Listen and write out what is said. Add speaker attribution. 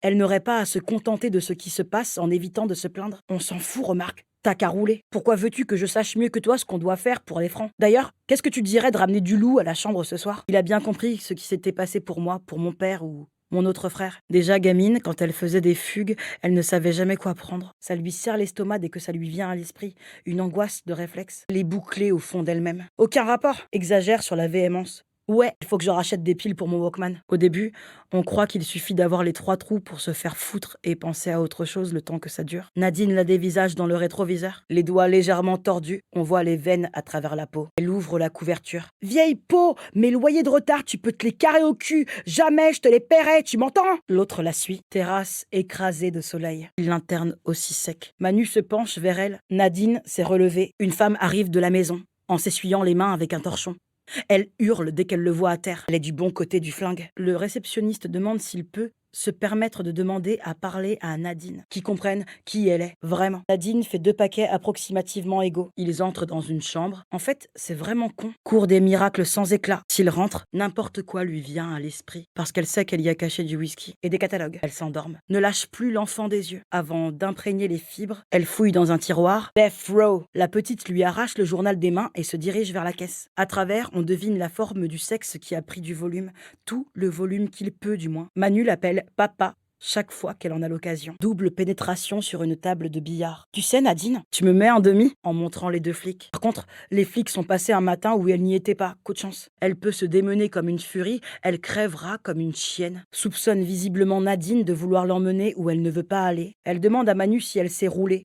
Speaker 1: Elle n'aurait pas à se contenter de ce qui se passe en évitant de se plaindre. On s'en fout, remarque. T'as qu'à rouler. Pourquoi veux-tu que je sache mieux que toi ce qu'on doit faire pour les francs? D'ailleurs, qu'est-ce que tu dirais de ramener du loup à la chambre ce soir? Il a bien compris ce qui s'était passé pour moi, pour mon père ou mon autre frère. Déjà gamine, quand elle faisait des fugues, elle ne savait jamais quoi prendre. Ça lui serre l'estomac dès que ça lui vient à l'esprit. Une angoisse de réflexe. Les boucler au fond d'elle-même. Aucun rapport. Exagère sur la véhémence. Ouais, il faut que je rachète des piles pour mon Walkman. Au début, on croit qu'il suffit d'avoir les 3 trous pour se faire foutre et penser à autre chose le temps que ça dure. Nadine la dévisage dans le rétroviseur. Les doigts légèrement tordus, on voit les veines à travers la peau. Elle ouvre la couverture. Vieille peau, mes loyers de retard, tu peux te les carrer au cul. Jamais je te les paierai, tu m'entends? L'autre la suit. Terrasse écrasée de soleil. Il l'interne aussi sec. Manu se penche vers elle. Nadine s'est relevée. Une femme arrive de la maison, en s'essuyant les mains avec un torchon. Elle hurle dès qu'elle le voit à terre. Elle est du bon côté du flingue. Le réceptionniste demande s'il peut se permettre de demander à parler à Nadine, qui comprenne qui elle est, vraiment. Nadine fait 2 paquets approximativement égaux. Ils entrent dans une chambre. En fait, c'est vraiment con. Cours des miracles sans éclat. S'il rentre, n'importe quoi lui vient à l'esprit, parce qu'elle sait qu'elle y a caché du whisky et des catalogues. Elle s'endorme. Ne lâche plus l'enfant des yeux. Avant d'imprégner les fibres, elle fouille dans un tiroir. Death Row. La petite lui arrache le journal des mains et se dirige vers la caisse. À travers, on devine la forme du sexe qui a pris du volume. Tout le volume qu'il peut, du moins. Manu l'appelle papa chaque fois qu'elle en a l'occasion. Double pénétration sur une table de billard. Tu sais, Nadine, tu me mets en demi en montrant les 2 flics. Par contre, les flics sont passés un matin où elle n'y était pas. Coup de chance. Elle peut se démener comme une furie, elle crèvera comme une chienne. Soupçonne visiblement Nadine de vouloir l'emmener où elle ne veut pas aller. Elle demande à Manu si elle sait rouler.